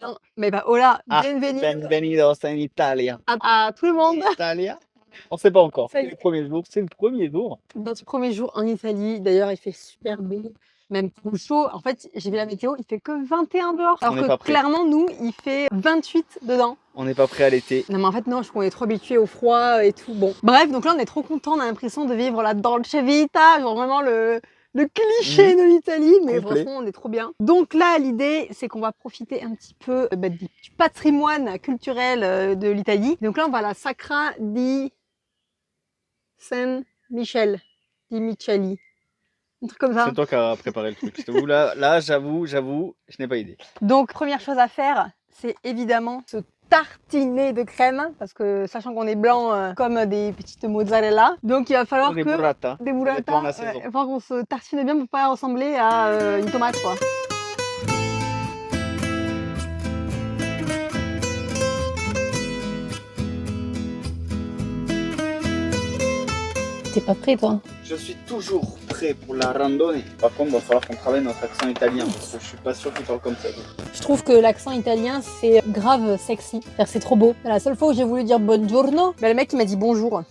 Non, mais bah hola, Ah, bienvenue Benvenidos en Italia. à tout le monde. Italia. On sait pas encore. Ça y C'est est. le premier jour. C'est le premier jour. Notre premier jour en Italie, d'ailleurs il fait super beau, même trop chaud. En fait, j'ai vu la météo, il fait que 21 dehors. Alors On n'est que pas prêt. clairement, nous, il fait 28 dedans. On n'est pas prêt à l'été. Non mais en fait non, je crois qu'on est trop habitués au froid et tout. Bon, bref, donc là on est trop content, on a l'impression de vivre la dolce vita, genre vraiment le cliché de l'Italie, mais Complet. franchement on est trop bien. Donc là l'idée c'est qu'on va profiter un petit peu du patrimoine culturel de l'Italie. Donc là on va à la Sacra di San Michel, di Micheli, un truc comme ça. C'est toi qui as préparé le truc. Je t'avoue, là, j'avoue, je n'ai pas idée. Donc première chose à faire, c'est évidemment se tartiner de crème, parce que sachant qu'on est blanc comme des petites mozzarella, donc il va falloir Des que burrata. des Ça dépend de la burrata, saison. il va falloir qu'on se tartine bien pour pas ressembler à une tomate quoi. T'es pas prêt toi? Je suis toujours prêt pour la randonnée. Par contre, il va falloir qu'on travaille notre accent italien parce que je suis pas sûr qu'il parle comme ça. Je trouve que l'accent italien c'est grave sexy, c'est trop beau. La seule fois où j'ai voulu dire buongiorno, le mec il m'a dit bonjour.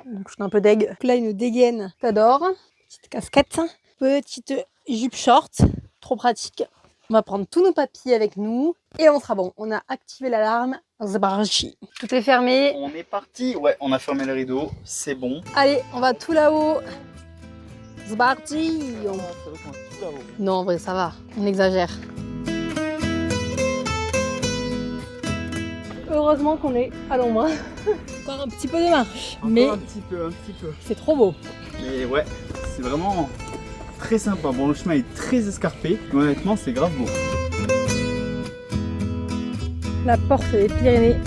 Donc je suis un peu deg. Donc là une dégaine, t'adores. Petite casquette, petite jupe short, trop pratique. On va prendre tous nos papiers avec nous et on sera bon. On a activé l'alarme. Zbarchi. Tout est fermé. On est parti. Ouais, on a fermé le rideau. C'est bon. Allez, on va tout là-haut. Zbarchi. Non, en vrai, ça va. On exagère. Heureusement qu'on est à l'ombre. Encore un petit peu de marche. Encore mais un petit peu. c'est trop beau. Mais ouais, c'est vraiment très sympa. Bon, le chemin est très escarpé, mais honnêtement, c'est grave beau. La porte des Pyrénées,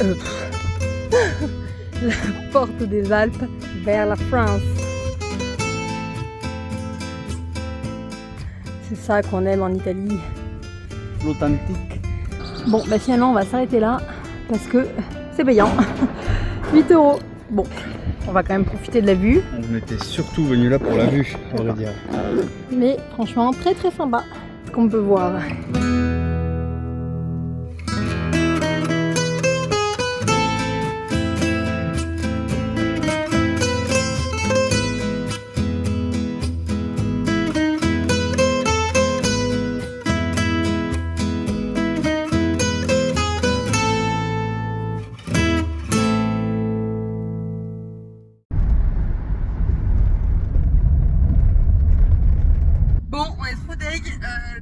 la porte des Alpes vers la France. C'est ça qu'on aime en Italie. L'authentique. Bon, bah finalement on va s'arrêter là parce que c'est payant. 8 €. Bon, on va quand même profiter de la vue. On était surtout venu là pour la vue, à vrai dire. Mais franchement, très très sympa ce qu'on peut voir.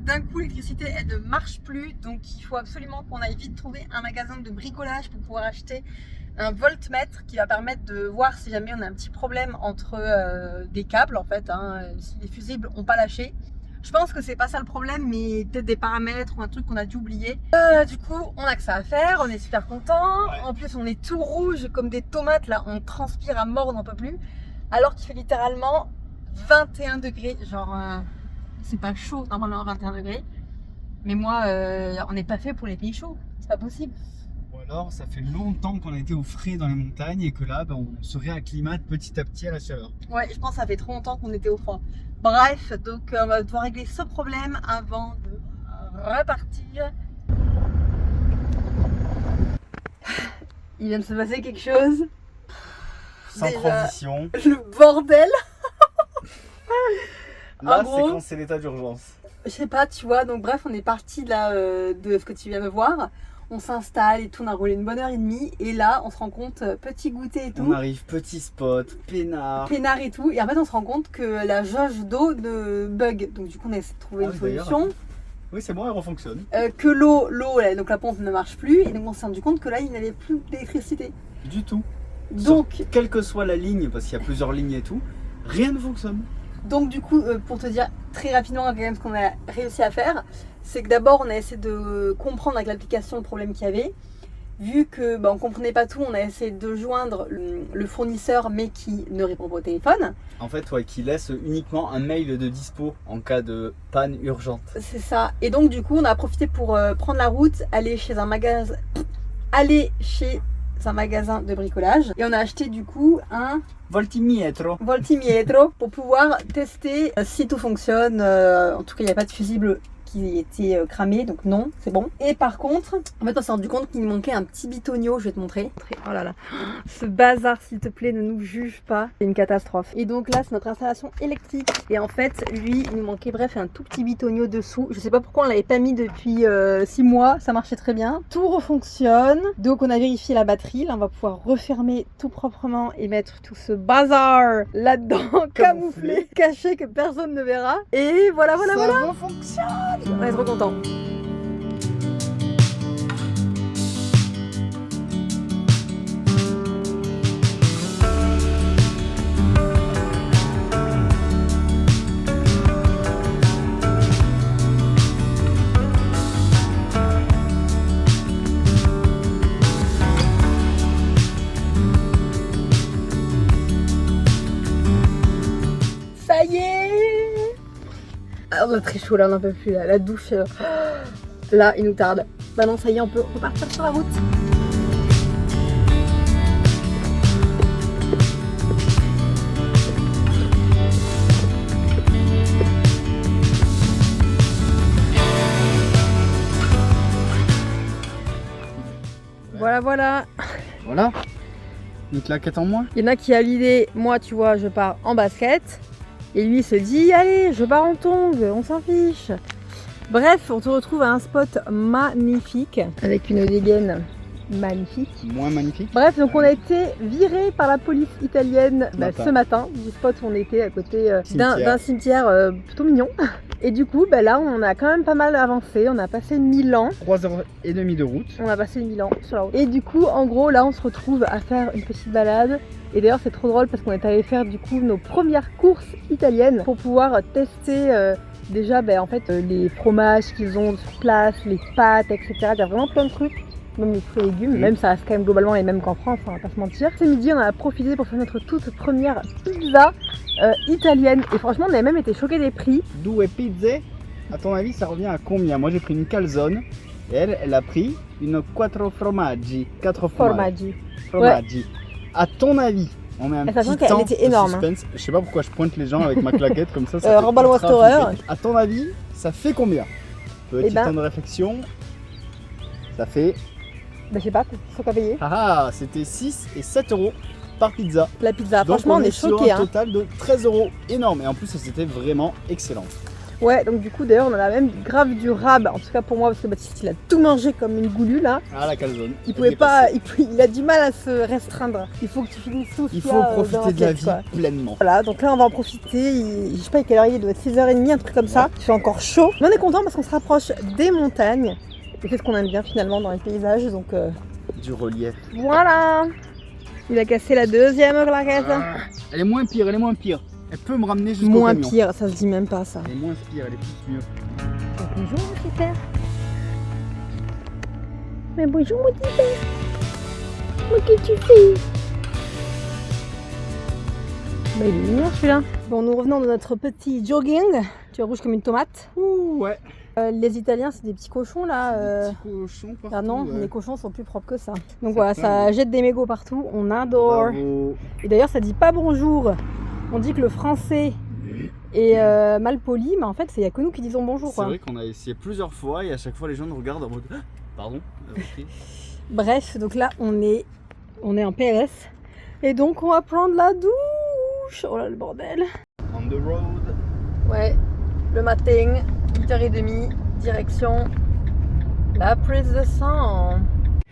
D'un coup l'électricité elle ne marche plus, donc il faut absolument qu'on aille vite trouver un magasin de bricolage pour pouvoir acheter un voltmètre qui va permettre de voir si jamais on a un petit problème entre des câbles en fait, si les fusibles n'ont pas lâché. Je pense que c'est pas ça le problème, mais peut-être des paramètres ou un truc qu'on a dû oublier. Du coup on a que ça à faire, on est super content. Ouais. En plus on est tout rouge comme des tomates là, on transpire à mort, on n'en peut plus, alors qu'il fait littéralement 21 degrés, genre c'est pas chaud normalement 21 degrés, mais moi on n'est pas fait pour les pays chauds, c'est pas possible. Ou alors ça fait longtemps qu'on a été au frais dans les montagnes et que là on se réacclimate petit à petit à la chaleur. Ouais, je pense que ça fait trop longtemps qu'on était au froid. Bref, donc on va devoir régler ce problème avant de repartir. Il vient de se passer quelque chose. Sans transition. Le bordel. Là, gros, c'est quand c'est l'état d'urgence. Je sais pas, tu vois, donc bref, on est parti là de ce que tu viens de voir. On s'installe et tout, on a roulé une bonne heure et demie. Et là, on se rend compte, petit goûter et tout. On arrive, petit spot, peinard. Peinard et tout. Et en fait, on se rend compte que la jauge d'eau de bug. Donc du coup, on a essayé de trouver une solution. Oui, c'est bon, elle refonctionne. Que l'eau, donc la pompe ne marche plus. Et donc on s'est rendu compte que là, il n'y avait plus d'électricité. Du tout. Donc, quelle que soit la ligne, parce qu'il y a plusieurs lignes et tout, rien ne fonctionne. Donc du coup, pour te dire très rapidement quand même ce qu'on a réussi à faire, c'est que d'abord on a essayé de comprendre avec l'application le problème qu'il y avait. Vu que on comprenait pas tout, on a essayé de joindre le fournisseur mais qui ne répond pas au téléphone. En fait, ouais, qui laisse uniquement un mail de dispo en cas de panne urgente. C'est ça. Et donc du coup, on a profité pour prendre la route, aller chez un magasin de bricolage et on a acheté du coup un voltimietro pour pouvoir tester si tout fonctionne. En tout cas, il n'y a pas de fusible qui était cramé, donc non, c'est bon. Et par contre, en fait on s'est rendu compte qu'il nous manquait un petit bitonio, je vais te montrer. Oh là là, ce bazar s'il te plaît, ne nous juge pas, c'est une catastrophe. Et donc là c'est notre installation électrique. Et en fait lui il nous manquait bref un tout petit bitonio dessous. Je sais pas pourquoi on l'avait pas mis depuis 6 mois, ça marchait très bien. Tout refonctionne, donc on a vérifié la batterie, là on va pouvoir refermer tout proprement et mettre tout ce bazar là-dedans, camouflé, caché, que personne ne verra. Et voilà. Ça fonctionne. On est trop content. Ça y est! Ah, on a très chaud là, on n'en peut plus là. La douche, là, il nous tarde. Maintenant, ça y est, on peut repartir sur la route. Voilà. Voilà. Une claquette en moins. Il y en a qui a l'idée, moi, tu vois, je pars en basket. Et lui se dit, allez, je pars en tongs, on s'en fiche. Bref, on se retrouve à un spot magnifique, avec une dégaine magnifique. Moins magnifique. Bref, donc on a été viré par la police italienne ce matin, du spot où on était à côté d'un cimetière plutôt mignon. Et du coup, là, on a quand même pas mal avancé, on a passé 1000 ans. 3h30 de route. On a passé 1000 ans sur la route. Et du coup, en gros, là, on se retrouve à faire une petite balade. Et d'ailleurs, c'est trop drôle parce qu'on est allé faire du coup nos premières courses italiennes pour pouvoir tester déjà en fait, les fromages qu'ils ont sur place, les pâtes, etc. Il y a vraiment plein de trucs, même les fruits et légumes, même ça reste quand même globalement les mêmes qu'en France, on va pas se mentir. Ce midi, on a profité pour faire notre toute première pizza italienne. Et franchement, on a même été choqués des prix. Due pizze, à ton avis, ça revient à combien? Moi, j'ai pris une calzone et elle a pris une 4 formaggi. 4 Formaggi. Formaggi. Ouais. À ton avis, on met un petit temps était énorme, de suspense. Je sais pas pourquoi je pointe les gens avec ma claquette comme ça. Remballe-moi cette horreur. À ton avis, ça fait combien? Petit temps de réflexion. Ça fait... je sais pas, faut pas payer. C'était 6 et 7 euros par pizza. La pizza, donc franchement, on est choqués. Sur un total de 13 euros, énorme. Et en plus, c'était vraiment excellent. Ouais, donc du coup, d'ailleurs, on en a même grave du rab, en tout cas pour moi, parce que Baptiste, il a tout mangé comme une goulue là. Ah, la calzone. Il pouvait pas, il a du mal à se restreindre. Il faut que tu finisses tout. Il faut profiter de la vie pleinement. Voilà, donc là, on va en profiter. Je sais pas à quelle heure il doit être 6h30, un truc comme ça. Il fait encore chaud. Mais on est content parce qu'on se rapproche des montagnes. Et c'est ce qu'on aime bien finalement dans les paysages, donc... Du relief. Voilà. Il a cassé la deuxième claquette. Elle est moins pire, Elle peut me ramener jusqu'au moins camion. Pire, ça se dit même pas ça. Elle est moins pire, elle est plus mieux. Bonjour mon petit père. Mais bonjour mon petit père. Qu'est-ce que tu fais? Il est mignon celui-là. Bon, nous revenons de notre petit jogging. Tu es rouge comme une tomate. Ouh, ouais. Les Italiens, c'est des petits cochons là. Des petits cochons partout. Ah non, les cochons sont plus propres que ça. Donc voilà, ça jette des mégots partout. On adore. Bravo. Et d'ailleurs, ça dit pas bonjour. On dit que le français est mal poli, mais en fait, il n'y a que nous qui disons bonjour. C'est vrai qu'on a essayé plusieurs fois et à chaque fois, les gens nous regardent en mode pardon. Okay. Bref, donc là, on est en PLS. Et donc, on va prendre la douche. Oh là, le bordel. On the road. Ouais, le matin, 8h30, direction la prise de sang.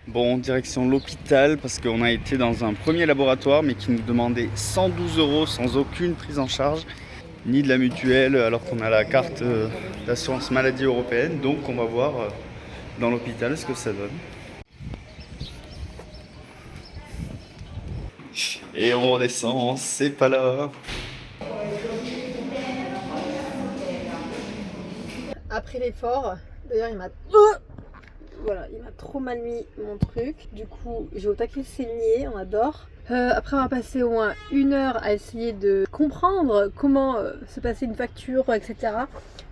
Bon, direction l'hôpital parce qu'on a été dans un premier laboratoire mais qui nous demandait 112 € sans aucune prise en charge, ni de la mutuelle alors qu'on a la carte d'assurance maladie européenne. Donc on va voir dans l'hôpital ce que ça donne. Et on redescend, c'est pas là. Après l'effort, d'ailleurs il m'a trop mal mis mon truc. Du coup, j'ai au taquet saigné, on adore. Après, on va passer au moins 1 heure à essayer de comprendre comment se passait une facture, etc.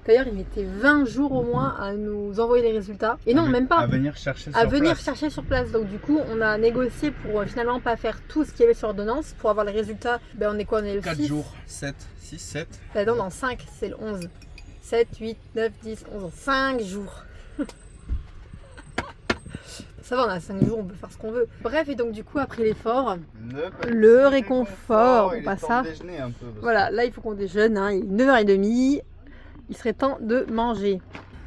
D'ailleurs, il mettait 20 jours au moins à nous envoyer les résultats. Et non, même pas. À venir chercher sur place. Chercher sur place. Donc du coup, on a négocié pour finalement pas faire tout ce qu'il y avait sur l'ordonnance. Pour avoir les résultats, on est quoi? On est le 4 6 jours, 7, 6, 7. Non, 5, c'est le 11. 7, 8, 9, 10, 11, 5 jours. Ça va, on a 5 jours, on peut faire ce qu'on veut. Bref, et donc du coup, après l'effort, le réconfort, on passe ça. Voilà, là il faut qu'on déjeune, hein, il est 9h30, il serait temps de manger.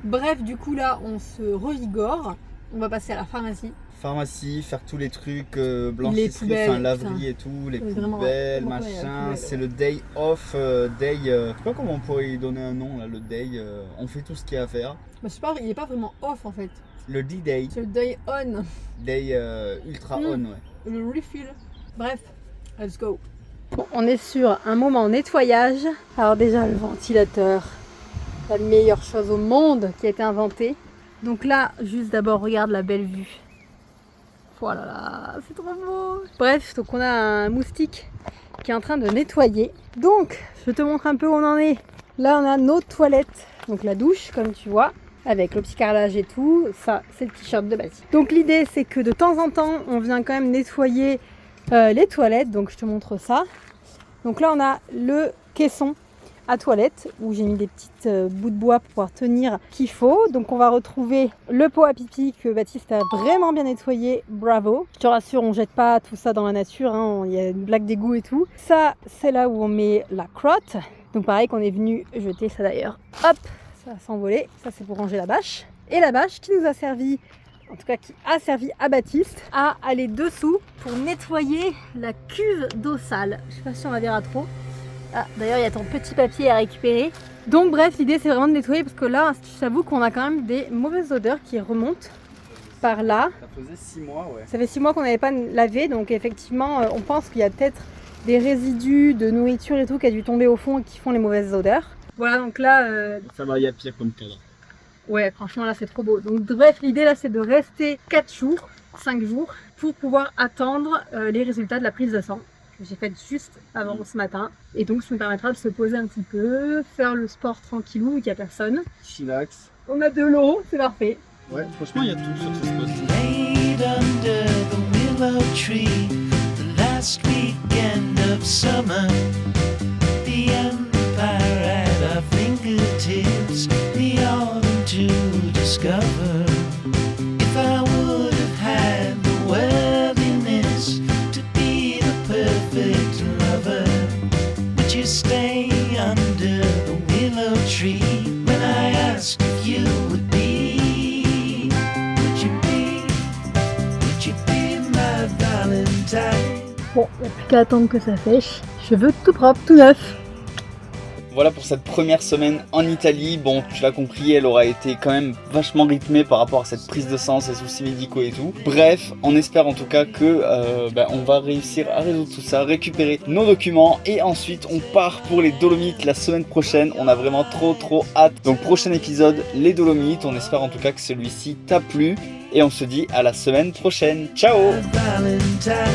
Bref, du coup là, on se revigore, on va passer à la pharmacie. Faire tous les trucs, blanchisserie, enfin laverie et tout, les poubelles, machin. C'est le day off, day. Je sais pas comment on pourrait y donner un nom là, le day. On fait tout ce qu'il y a à faire. Bah, je sais pas, il est pas vraiment off en fait. Le D-Day. C'est le day on. Day ultra on, ouais. Le refill. Bref, let's go. Bon, on est sur un moment nettoyage. Alors déjà, le ventilateur, la meilleure chose au monde qui a été inventée. Donc là, juste d'abord, regarde la belle vue. Voilà, là, c'est trop beau. Bref, donc on a un moustique qui est en train de nettoyer. Donc, je te montre un peu où on en est. Là, on a nos toilettes. Donc la douche, comme tu vois, avec le petit carrelage et tout. Ça, c'est le t-shirt de Baptiste. Donc l'idée, c'est que de temps en temps, on vient quand même nettoyer les toilettes. Donc je te montre ça. Donc là, on a le caisson à toilette où j'ai mis des petites bouts de bois pour pouvoir tenir qu'il faut. Donc on va retrouver le pot à pipi que Baptiste a vraiment bien nettoyé, bravo. Je te rassure, on jette pas tout ça dans la nature, hein. Il y a une blague d'égout et tout. Ça, c'est là où on met la crotte. Donc pareil qu'on est venu jeter ça d'ailleurs. Hop, ça va s'envoler. Ça c'est pour ranger la bâche. Et la bâche qui nous a servi, en tout cas qui a servi à Baptiste, à aller dessous pour nettoyer la cuve d'eau sale. Je sais pas si on la verra trop. Ah, d'ailleurs, il y a ton petit papier à récupérer. Donc bref, l'idée c'est vraiment de nettoyer parce que là, je t'avoue qu'on a quand même des mauvaises odeurs qui remontent par là. Ça faisait 6 mois, ouais. Ça fait 6 mois qu'on n'avait pas lavé, donc effectivement, on pense qu'il y a peut-être des résidus de nourriture et tout qui a dû tomber au fond et qui font les mauvaises odeurs. Voilà, donc là... Ça va, il y a pire comme cadre. Ouais, franchement là c'est trop beau. Donc bref, l'idée là c'est de rester 4 jours, 5 jours, pour pouvoir attendre les résultats de la prise de sang. J'ai fait juste avant ce matin et donc ça me permettra de se poser un petit peu, faire le sport tranquillou où il n'y a personne. Chillax. On a de l'eau, c'est parfait. Ouais, franchement il y a tout sur ce spot. Laid under the willow tree, the last weekend of summer, the empire at our fingertips, the autumn to discover. If I would have had the worthiness to be the perfect lover, would you stay under the willow tree when I asked if you would be? Would you be my Valentine? Bon, il n'y a plus qu'à attendre que ça sèche. Cheveux tout propres, tout neufs. Voilà pour cette première semaine en Italie. Bon, tu l'as compris, elle aura été quand même vachement rythmée par rapport à cette prise de sang, ces soucis médicaux et tout. Bref, on espère en tout cas que on va réussir à résoudre tout ça, récupérer nos documents et ensuite on part pour les Dolomites la semaine prochaine. On a vraiment trop hâte. Donc prochain épisode, les Dolomites. On espère en tout cas que celui-ci t'a plu et on se dit à la semaine prochaine. Ciao! Valentine.